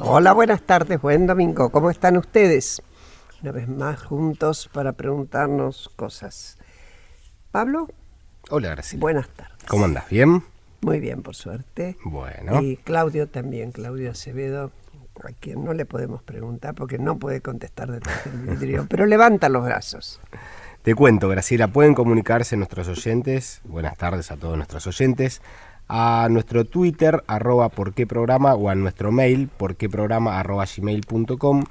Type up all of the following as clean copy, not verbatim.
Hola, buenas tardes, buen domingo. ¿Cómo están ustedes? Una vez más juntos para preguntarnos cosas. Pablo, Hola, Graciela. buenas tardes. ¿Cómo andas? ¿Bien? Muy bien, por suerte. Bueno. Y Claudio también, Claudio Acevedo, a quien no le podemos preguntar porque no puede contestar detrás del vidrio, pero levanta los brazos. Te cuento, Graciela, pueden comunicarse nuestros oyentes, buenas tardes a todos nuestros oyentes, a nuestro Twitter, @porqueprograma, o a nuestro mail, porqueprograma@gmail.com.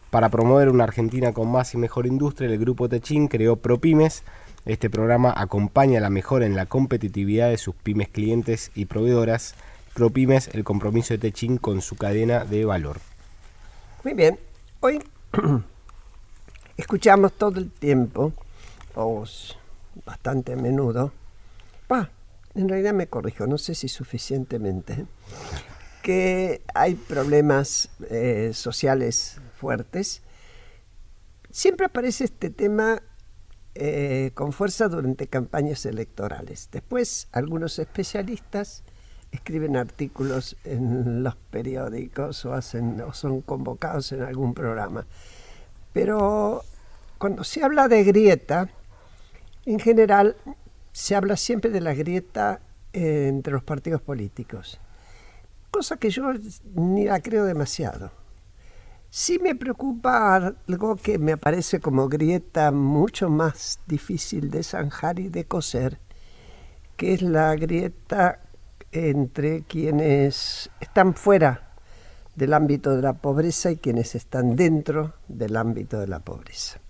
Para promover una Argentina con más y mejor industria, el Grupo Techin creó ProPymes. Este programa acompaña a la mejora en la competitividad de sus pymes clientes y proveedoras. ProPymes, el compromiso de Techin con su cadena de valor. Muy bien, hoy escuchamos todo el tiempo, o bastante a menudo, en realidad me corrijo, no sé si suficientemente, que hay problemas sociales fuertes. Siempre aparece este tema con fuerza durante campañas electorales. Después, algunos especialistas escriben artículos en los periódicos o son convocados en algún programa. Pero cuando se habla de grieta, en general se habla siempre de la grieta entre los partidos políticos, cosa que yo ni la creo demasiado. Sí me preocupa algo que me parece como grieta mucho más difícil de zanjar y de coser, que es la grieta entre quienes están fuera del ámbito de la pobreza y quienes están dentro del ámbito de la pobreza.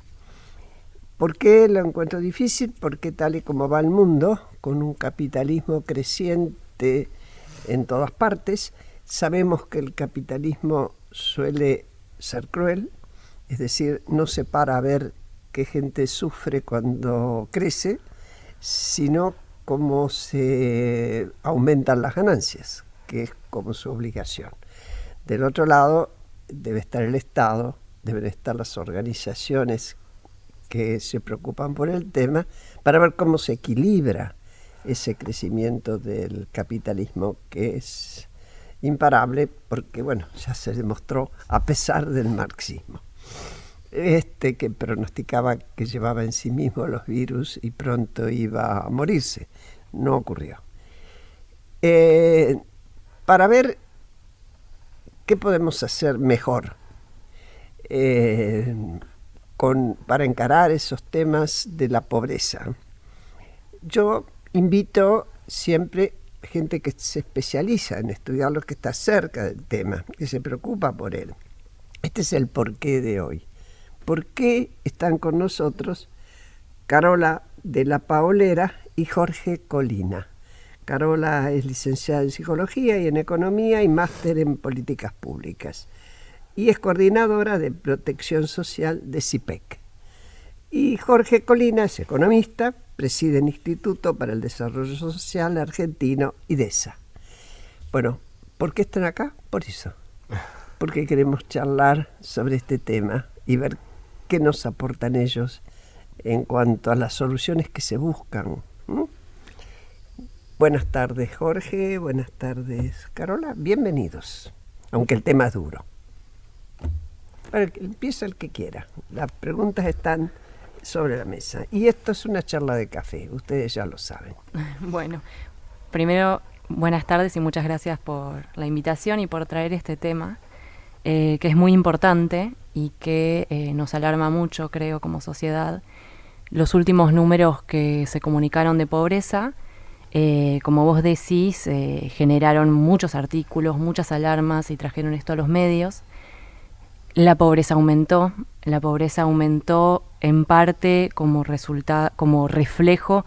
¿Por qué lo encuentro difícil? Porque tal y como va el mundo, con un capitalismo creciente en todas partes, sabemos que el capitalismo suele ser cruel, es decir, no se para a ver qué gente sufre cuando crece, sino cómo se aumentan las ganancias, que es como su obligación. Del otro lado debe estar el Estado, deben estar las organizaciones que se preocupan por el tema, para ver cómo se equilibra ese crecimiento del capitalismo, que es imparable, porque bueno, ya se demostró a pesar del marxismo. Que pronosticaba que llevaba en sí mismo los virus y pronto iba a morirse. No ocurrió. Para ver qué podemos hacer mejor para encarar esos temas de la pobreza, yo invito siempre gente que se especializa en estudiar lo que está cerca del tema, que se preocupa por él. Este es el porqué de hoy. ¿Por qué están con nosotros Carola de la Paolera y Jorge Colina? Carola es licenciada en Psicología y en Economía y máster en Políticas Públicas, y es coordinadora de Protección Social de CIPEC. Y Jorge Colina es economista, preside el Instituto para el Desarrollo Social Argentino, IDESA. Bueno, ¿por qué están acá? Por eso. Porque queremos charlar sobre este tema y ver qué nos aportan ellos en cuanto a las soluciones que se buscan. Buenas tardes, Jorge. Buenas tardes, Carola. Bienvenidos, aunque el tema es duro. Empieza el que quiera. Las preguntas están sobre la mesa. Y esto es una charla de café, ustedes ya lo saben. Bueno, primero, buenas tardes y muchas gracias por la invitación y por traer este tema, que es muy importante y que nos alarma mucho, creo, como sociedad. Los últimos números que se comunicaron de pobreza, como vos decís, generaron muchos artículos, muchas alarmas y trajeron esto a los medios. La pobreza aumentó en parte como reflejo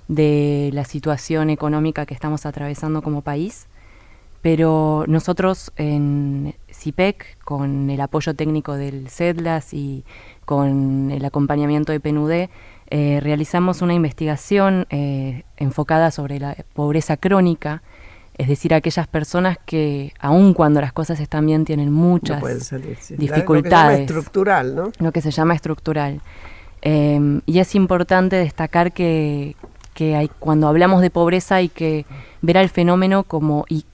de la situación económica que estamos atravesando como país, pero nosotros en CIPEC, con el apoyo técnico del CEDLAS y con el acompañamiento de PNUD, realizamos una investigación enfocada sobre la pobreza crónica, es decir, aquellas personas que, aun cuando las cosas están bien, tienen muchas dificultades. Lo que se llama estructural, ¿no? Lo que se llama estructural. Y es importante destacar que cuando hablamos de pobreza hay que ver al fenómeno como, y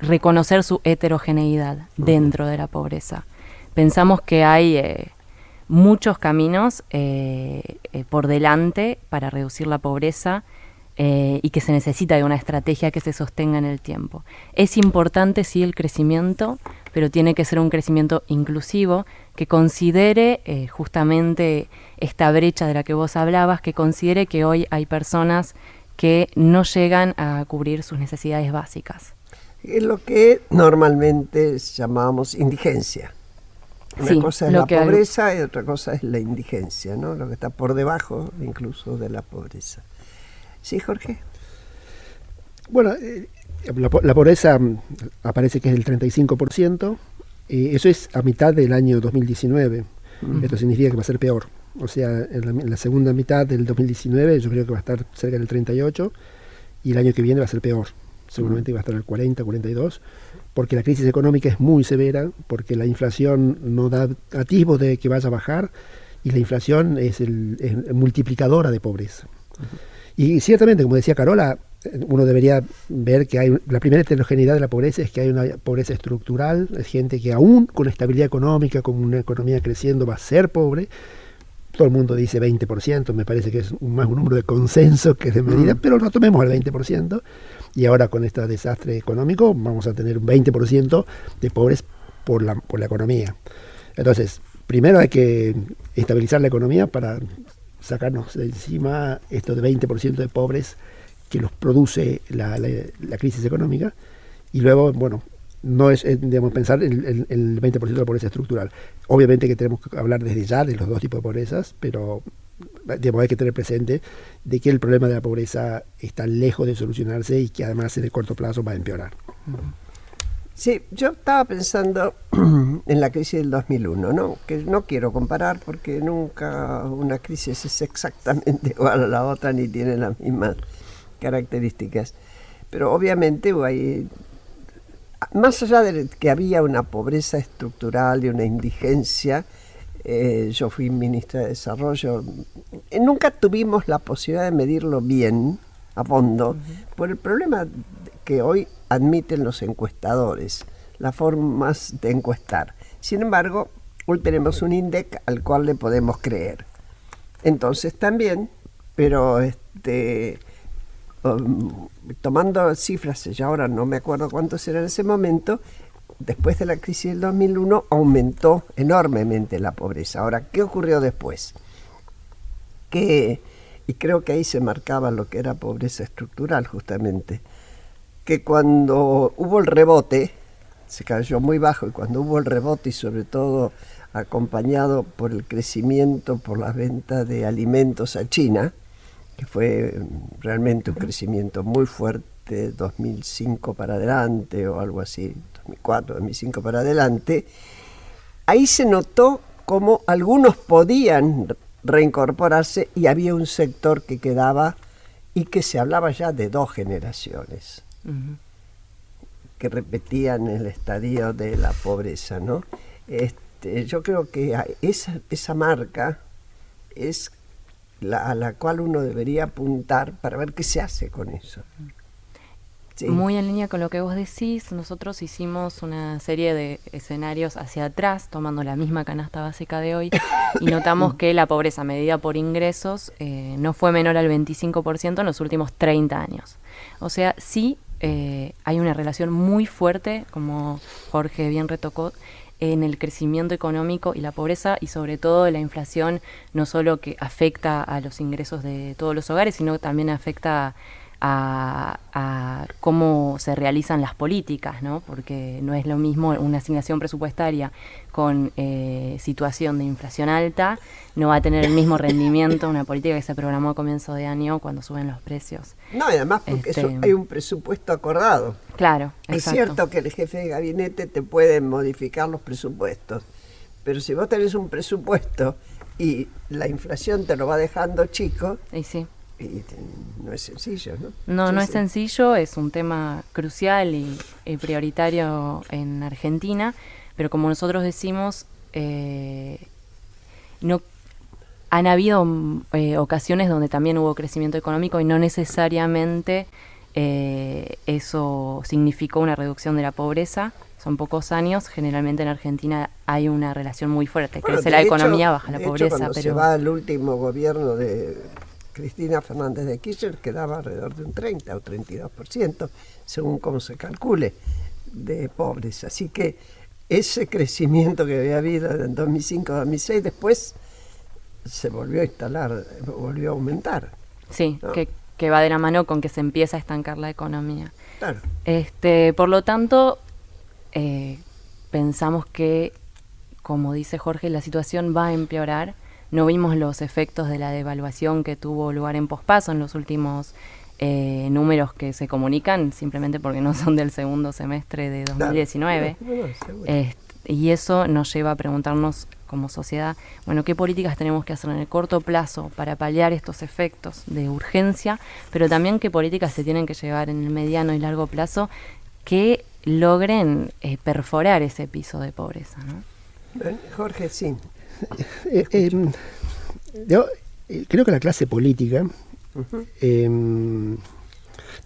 reconocer su heterogeneidad dentro de la pobreza. Pensamos que hay muchos caminos por delante para reducir la pobreza y que se necesita de una estrategia que se sostenga en el tiempo. Es importante, sí, el crecimiento, pero tiene que ser un crecimiento inclusivo que considere justamente esta brecha de la que vos hablabas, que considere que hoy hay personas que no llegan a cubrir sus necesidades básicas. Es lo que normalmente llamamos indigencia. Una cosa es la pobreza y otra cosa es la indigencia, ¿no? Lo que está por debajo incluso de la pobreza. ¿Sí, Jorge? Bueno, la pobreza aparece que es del 35%, eso es a mitad del año 2019, esto significa que va a ser peor. O sea, en la segunda mitad del 2019 yo creo que va a estar cerca del 38% y el año que viene va a ser peor. Seguramente va a estar al 40, 42, porque la crisis económica es muy severa, porque la inflación no da atisbo de que vaya a bajar y la inflación es multiplicadora de pobreza. Y ciertamente, como decía Carola, uno debería ver que hay la primera heterogeneidad de la pobreza es que hay una pobreza estructural, es gente que aún con estabilidad económica, con una economía creciendo, va a ser pobre. Todo el mundo dice 20%, me parece que es más un número de consenso que de medida, pero no tomemos el 20%. Y ahora con este desastre económico vamos a tener un 20% de pobres por la economía. Entonces, primero hay que estabilizar la economía para sacarnos de encima esto de 20% de pobres que los produce la crisis económica. Y luego, bueno, no es, digamos, pensar en el 20% de la pobreza estructural. Obviamente que tenemos que hablar desde ya de los dos tipos de pobrezas, pero digamos, hay que tener presente de que el problema de la pobreza está lejos de solucionarse y que además en el corto plazo va a empeorar. Sí, yo estaba pensando en la crisis del 2001, ¿no? Que no quiero comparar porque nunca una crisis es exactamente igual a la otra ni tiene las mismas características. Pero obviamente hay, más allá de que había una pobreza estructural y una indigencia, yo fui ministra de Desarrollo, nunca tuvimos la posibilidad de medirlo bien, a fondo, por el problema que hoy admiten los encuestadores, las formas de encuestar. Sin embargo, hoy tenemos un INDEC al cual le podemos creer. Entonces también, pero tomando cifras, ya ahora no me acuerdo cuántos eran en ese momento, después de la crisis del 2001 aumentó enormemente la pobreza. Ahora, ¿qué ocurrió después? Y creo que ahí se marcaba lo que era pobreza estructural justamente, que cuando hubo el rebote, se cayó muy bajo, y cuando hubo el rebote y sobre todo acompañado por el crecimiento, por las ventas de alimentos a China, que fue realmente un crecimiento muy fuerte, 2005 para adelante o algo así, 2004, 2005 para adelante, ahí se notó cómo algunos podían reincorporarse y había un sector que quedaba y que se hablaba ya de 2 generaciones que repetían el estadio de la pobreza, ¿no? Yo creo que esa marca es a la cual uno debería apuntar para ver qué se hace con eso. Sí. Muy en línea con lo que vos decís, nosotros hicimos una serie de escenarios hacia atrás, tomando la misma canasta básica de hoy, y notamos que la pobreza medida por ingresos no fue menor al 25% en los últimos 30 años. O sea, sí hay una relación muy fuerte, como Jorge bien retocó, en el crecimiento económico y la pobreza, y sobre todo la inflación, no solo que afecta a los ingresos de todos los hogares, sino también afecta a cómo se realizan las políticas, ¿no? Porque no es lo mismo una asignación presupuestaria con situación de inflación alta, no va a tener el mismo rendimiento una política que se programó a comienzo de año cuando suben los precios. No, y además porque eso hay un presupuesto acordado. Claro, exacto. Es cierto que el jefe de gabinete te puede modificar los presupuestos, pero si vos tenés un presupuesto y la inflación te lo va dejando chico, y sí. Y no es sencillo, ¿no? No, sí, no es sencillo, es un tema crucial y prioritario en Argentina, pero como nosotros decimos, no han habido ocasiones donde también hubo crecimiento económico y no necesariamente eso significó una reducción de la pobreza. Son pocos años, generalmente en Argentina hay una relación muy fuerte, Bueno, crece de la hecho- economía, baja la de hecho, pobreza, cuando se pero va al último gobierno de Cristina Fernández de Kirchner, quedaba alrededor de un 30 o 32%, según cómo se calcule, de pobres. Así que ese crecimiento que había habido en 2005-2006, después se volvió a instalar, volvió a aumentar. sí, ¿no? que va de la mano con que se empieza a estancar la economía. Claro. Por lo tanto, pensamos que, como dice Jorge, la situación va a empeorar. No vimos los efectos de la devaluación que tuvo lugar en pospaso en los últimos números que se comunican, simplemente porque no son del segundo semestre de 2019. Claro. No, seguro. Y eso nos lleva a preguntarnos como sociedad, bueno, ¿qué políticas tenemos que hacer en el corto plazo para paliar estos efectos de urgencia? Pero también qué políticas se tienen que llevar en el mediano y largo plazo que logren perforar ese piso de pobreza, ¿no? Jorge, sí. Yo creo que la clase política Ujú.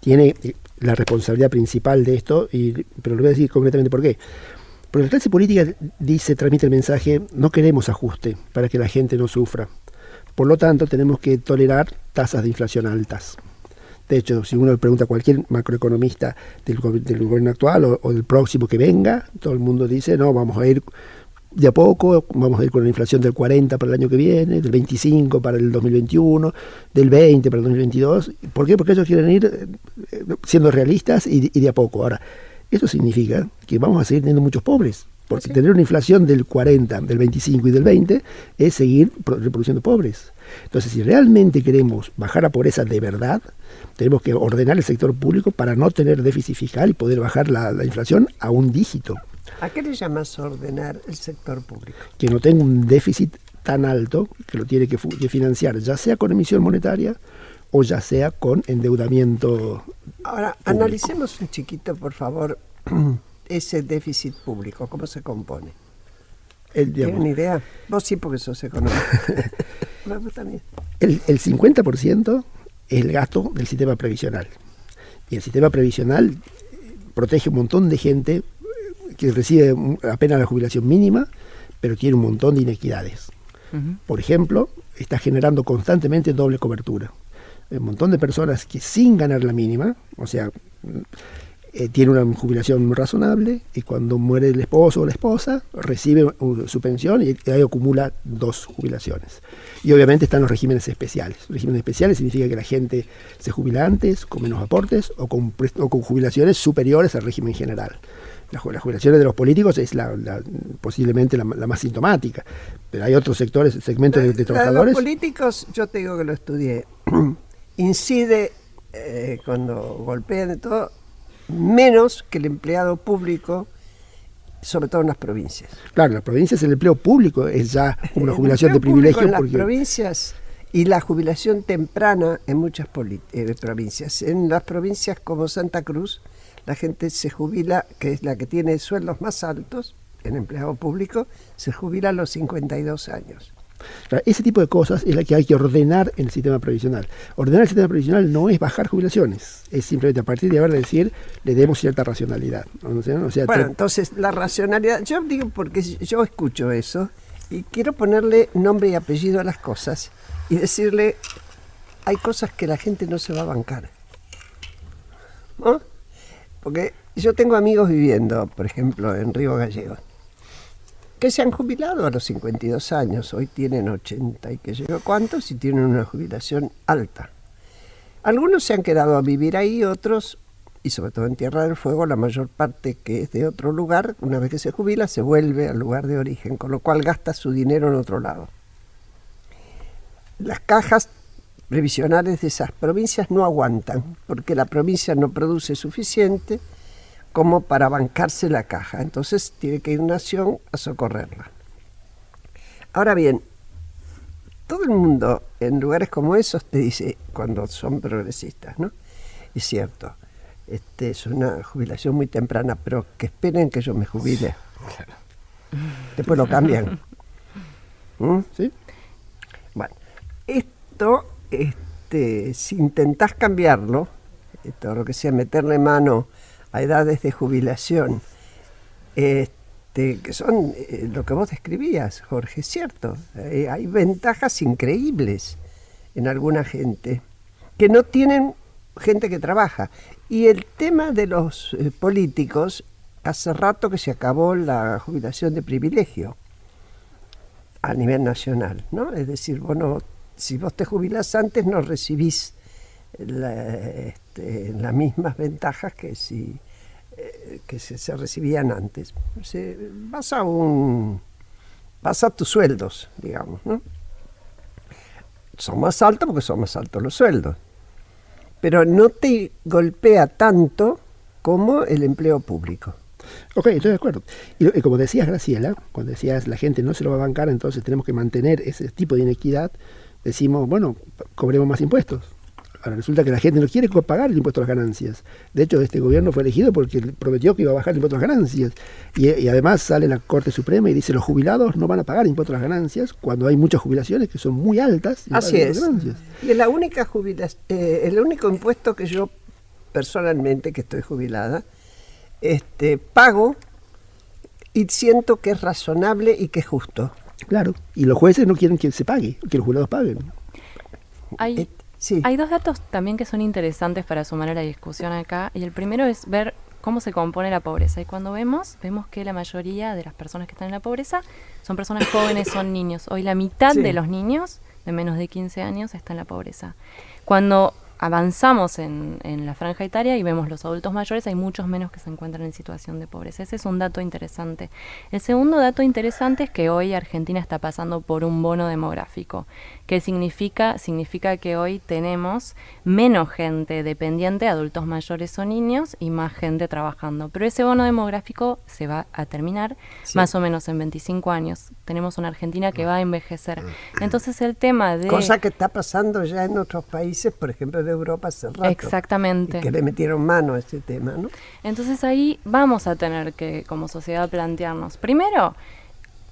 tiene la responsabilidad principal de esto, pero lo voy a decir concretamente por qué. Porque la clase política transmite el mensaje: no queremos ajuste para que la gente no sufra. Por lo tanto, tenemos que tolerar tasas de inflación altas. De hecho, si uno le pregunta a cualquier macroeconomista del gobierno actual o del próximo que venga, todo el mundo dice: no, vamos a ir de a poco, vamos a ir con una inflación del 40 para el año que viene, del 25 para el 2021, del 20 para el 2022. ¿Por qué? Porque ellos quieren ir siendo realistas y de a poco. Ahora, eso significa que vamos a seguir teniendo muchos pobres, porque Sí. tener una inflación del 40, del 25 y del 20 es seguir reproduciendo pobres. Entonces, si realmente queremos bajar la pobreza de verdad, tenemos que ordenar el sector público para no tener déficit fiscal y poder bajar la inflación a un dígito. ¿A qué le llamas ordenar el sector público? Que no tenga un déficit tan alto que lo tiene que financiar, ya sea con emisión monetaria o ya sea con endeudamiento. Ahora, analicemos un chiquito, por favor, ese déficit público, ¿cómo se compone? ¿Tienen idea? Vos sí, porque sos economista. Vos también. El 50% es el gasto del sistema previsional. Y el sistema previsional protege un montón de gente que recibe apenas la jubilación mínima, pero tiene un montón de inequidades. Uh-huh. Por ejemplo, está generando constantemente doble cobertura. Un montón de personas que sin ganar la mínima, o sea, tiene una jubilación razonable, y cuando muere el esposo o la esposa, recibe su pensión y ahí acumula 2 jubilaciones. Y obviamente están los regímenes especiales. Regímenes especiales significa que la gente se jubila antes, con menos aportes, o con jubilaciones superiores al régimen general. Las jubilaciones de los políticos es posiblemente la más sintomática, pero hay otros segmentos de trabajadores. Los políticos, yo te digo que lo estudié, incide cuando golpean de todo, menos que el empleado público, sobre todo en las provincias. Claro, en las provincias el empleo público es ya una jubilación de privilegio. En las provincias y la jubilación temprana en muchas provincias. En las provincias como Santa Cruz, la gente se jubila, que es la que tiene sueldos más altos, en empleado público, se jubila a los 52 años. Ese tipo de cosas es la que hay que ordenar en el sistema previsional. Ordenar el sistema previsional no es bajar jubilaciones, es simplemente a partir de ahora decir, le demos cierta racionalidad. O sea, bueno, entonces la racionalidad, yo digo porque yo escucho eso y quiero ponerle nombre y apellido a las cosas y decirle, hay cosas que la gente no se va a bancar, ¿no? Porque yo tengo amigos viviendo, por ejemplo, en Río Gallegos, que se han jubilado a los 52 años, hoy tienen 80 y que llegó cuántos y tienen una jubilación alta. Algunos se han quedado a vivir ahí, otros, y sobre todo en Tierra del Fuego, la mayor parte que es de otro lugar, una vez que se jubila, se vuelve al lugar de origen, con lo cual gasta su dinero en otro lado. Las cajas previsionales de esas provincias no aguantan, porque la provincia no produce suficiente como para bancarse la caja. Entonces tiene que ir Nación a socorrerla. Ahora bien, todo el mundo en lugares como esos te dice, cuando son progresistas, ¿no? Es cierto, es una jubilación muy temprana, pero que esperen que yo me jubile. Claro. Después lo cambian. ¿Mm? ¿Sí? Bueno, esto, si intentás cambiarlo, todo lo que sea meterle mano a edades de jubilación, que son lo que vos describías, Jorge, es cierto. Hay ventajas increíbles en alguna gente que no tienen gente que trabaja. Y el tema de los políticos, hace rato que se acabó la jubilación de privilegio a nivel nacional, ¿no? Es decir, bueno, si vos te jubilás antes no recibís las mismas ventajas que si se recibían antes. Vas a tus sueldos, digamos, ¿no? Son más altos porque son más altos los sueldos, pero no te golpea tanto como el empleo público. Ok, estoy de acuerdo. Y como decías, Graciela, cuando decías la gente no se lo va a bancar, entonces tenemos que mantener ese tipo de inequidad, decimos, bueno, cobremos más impuestos. Ahora resulta que la gente no quiere pagar el impuesto a las ganancias. De hecho, este gobierno fue elegido porque prometió que iba a bajar el impuesto a las ganancias. Y además sale la Corte Suprema y dice los jubilados no van a pagar impuesto a las ganancias cuando hay muchas jubilaciones que son muy altas. Así es. Y es la única el único impuesto que yo personalmente, que estoy jubilada, pago y siento que es razonable y que es justo. Claro, y los jueces no quieren que se pague, que los jurados paguen. Sí. Hay dos datos también que son interesantes para sumar a la discusión acá, y el primero es ver cómo se compone la pobreza. Y cuando vemos que la mayoría de las personas que están en la pobreza son personas jóvenes, son niños. Hoy la mitad de los niños de menos de 15 años está en la pobreza. Cuando avanzamos en la franja etaria y vemos los adultos mayores, hay muchos menos que se encuentran en situación de pobreza. Ese es un dato interesante. El segundo dato interesante es que hoy Argentina está pasando por un bono demográfico. ¿Qué significa? Significa que hoy tenemos menos gente dependiente, adultos mayores o niños, y más gente trabajando. Pero ese bono demográfico se va a terminar más o menos en 25 años. Tenemos una Argentina que va a envejecer. Entonces el tema de... Cosa que está pasando ya en otros países, por ejemplo, de Europa hace rato. Exactamente. Y que le metieron mano a este tema, ¿no? Entonces ahí vamos a tener que, como sociedad, plantearnos, primero,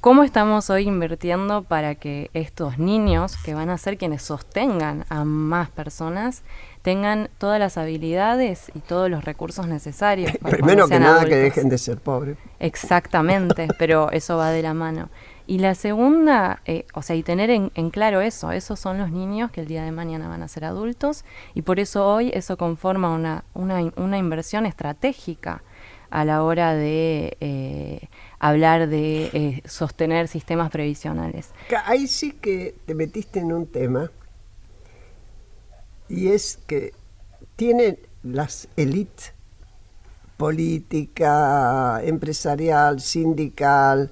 ¿cómo estamos hoy invirtiendo para que estos niños, que van a ser quienes sostengan a más personas, tengan todas las habilidades y todos los recursos necesarios? Primero que nada, que dejen de ser pobres. Exactamente, pero eso va de la mano. Y la segunda, y tener en claro esos son los niños que el día de mañana van a ser adultos, y por eso hoy eso conforma una inversión estratégica a la hora de hablar de sostener sistemas previsionales. Ahí sí que te metiste en un tema, y es que tienen las élites política, empresarial, sindical,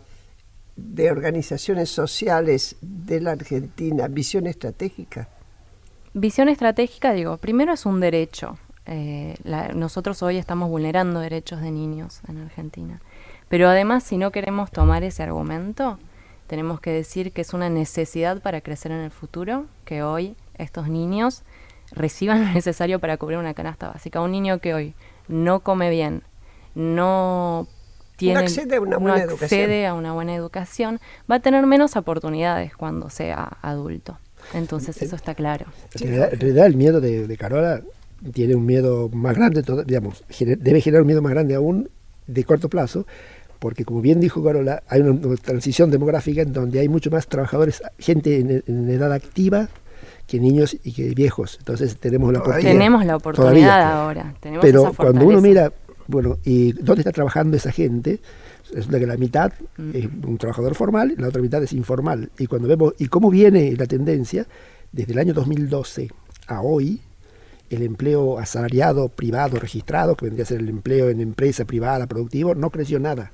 de organizaciones sociales de la Argentina, visión estratégica. Visión estratégica, digo, primero es un derecho. Nosotros hoy estamos vulnerando derechos de niños en Argentina. Pero además, si no queremos tomar ese argumento, tenemos que decir que es una necesidad para crecer en el futuro, que hoy estos niños reciban lo necesario para cubrir una canasta básica. Un niño que hoy no come bien, no accede a una buena educación, va a tener menos oportunidades cuando sea adulto. Entonces eso está claro. En realidad el miedo de Carola tiene un miedo más grande, debe generar un miedo más grande aún de corto plazo, porque como bien dijo Carola, hay una transición demográfica en donde hay mucho más trabajadores, gente en edad activa, que niños y que viejos. Entonces tenemos la oportunidad ahora. Tenemos pero esa fortaleza. Cuando uno mira, bueno, ¿y dónde está trabajando esa gente? Resulta que la mitad es un trabajador formal y la otra mitad es informal. Y cuando vemos, y cómo viene la tendencia, desde el año 2012 a hoy, el empleo asalariado privado registrado, que vendría a ser el empleo en empresa privada productivo, no creció nada.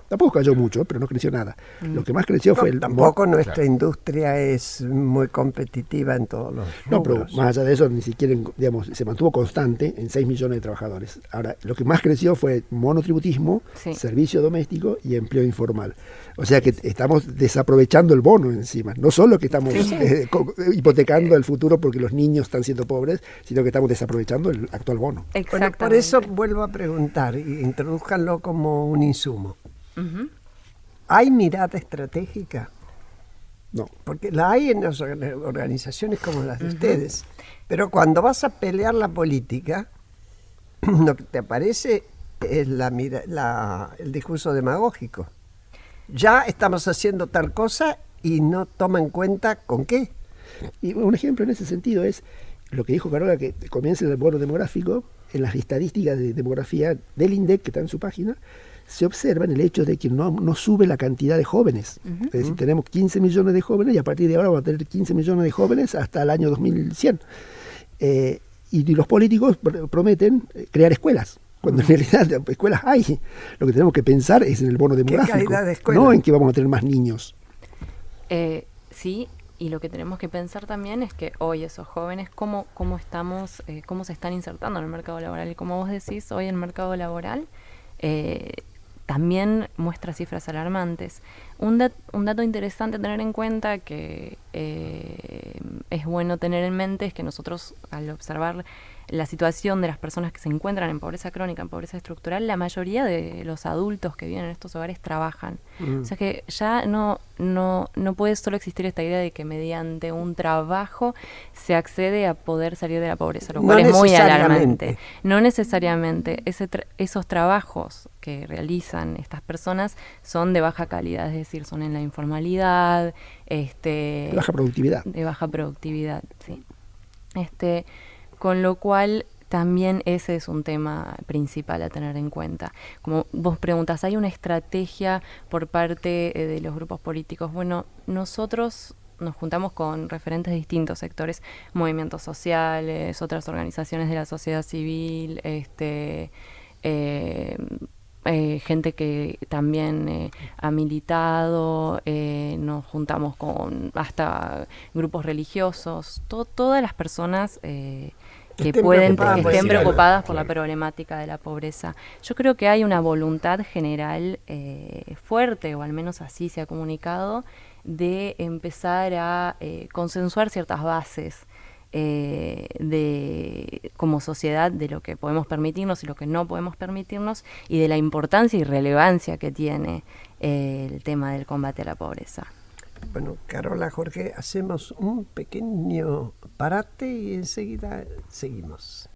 Tampoco cayó mucho, pero no creció nada. Lo que más creció fue el... Tampoco nuestra industria es muy competitiva en todos los rubros. No, pero más allá de eso, ni siquiera, se mantuvo constante en 6 millones de trabajadores. Ahora, lo que más creció fue monotributismo, servicio doméstico y empleo informal. O sea que estamos desaprovechando el bono encima. No solo que estamos hipotecando el futuro porque los niños están siendo pobres, sino que estamos desaprovechando el actual bono. Bueno, por eso vuelvo a preguntar, y introduzcanlo como un insumo. ¿Hay mirada estratégica? No. Porque la hay en las organizaciones como las de ustedes. Pero cuando vas a pelear la política, lo que te aparece es el discurso demagógico. Ya estamos haciendo tal cosa y no toma en cuenta con qué. Y un ejemplo en ese sentido es lo que dijo Carola, que comienza el bono demográfico. En las estadísticas de demografía del INDEC, que está en su página, se observa en el hecho de que no sube la cantidad de jóvenes. Es decir, tenemos 15 millones de jóvenes y a partir de ahora vamos a tener 15 millones de jóvenes hasta el año 2100. Y los políticos prometen crear escuelas, cuando en realidad escuelas hay. Lo que tenemos que pensar es en el bono demográfico, ¿qué calidad de escuela? No en que vamos a tener más niños. Sí, y lo que tenemos que pensar también es que hoy esos jóvenes, cómo se están insertando en el mercado laboral. Y como vos decís, hoy el mercado laboral también muestra cifras alarmantes. Un dato interesante a tener en cuenta que es bueno tener en mente es que nosotros, al observar la situación de las personas que se encuentran en pobreza crónica, en pobreza estructural, la mayoría de los adultos que viven en estos hogares trabajan. O sea que ya no puede solo existir esta idea de que mediante un trabajo se accede a poder salir de la pobreza, lo cual es muy alarmante. No necesariamente. Esos trabajos que realizan estas personas son de baja calidad, es decir, son en la informalidad, de baja productividad. De baja productividad, sí. Con lo cual también ese es un tema principal a tener en cuenta. Como vos preguntas, ¿hay una estrategia por parte de los grupos políticos? Bueno, nosotros nos juntamos con referentes de distintos sectores, movimientos sociales, otras organizaciones de la sociedad civil, gente que también ha militado, nos juntamos con hasta grupos religiosos, todas las personas que estén preocupadas por la problemática de la pobreza. Yo creo que hay una voluntad general fuerte, o al menos así se ha comunicado, de empezar a consensuar ciertas bases como sociedad de lo que podemos permitirnos y lo que no podemos permitirnos, y de la importancia y relevancia que tiene el tema del combate a la pobreza. Bueno, Carola, Jorge, hacemos un pequeño parate y enseguida seguimos.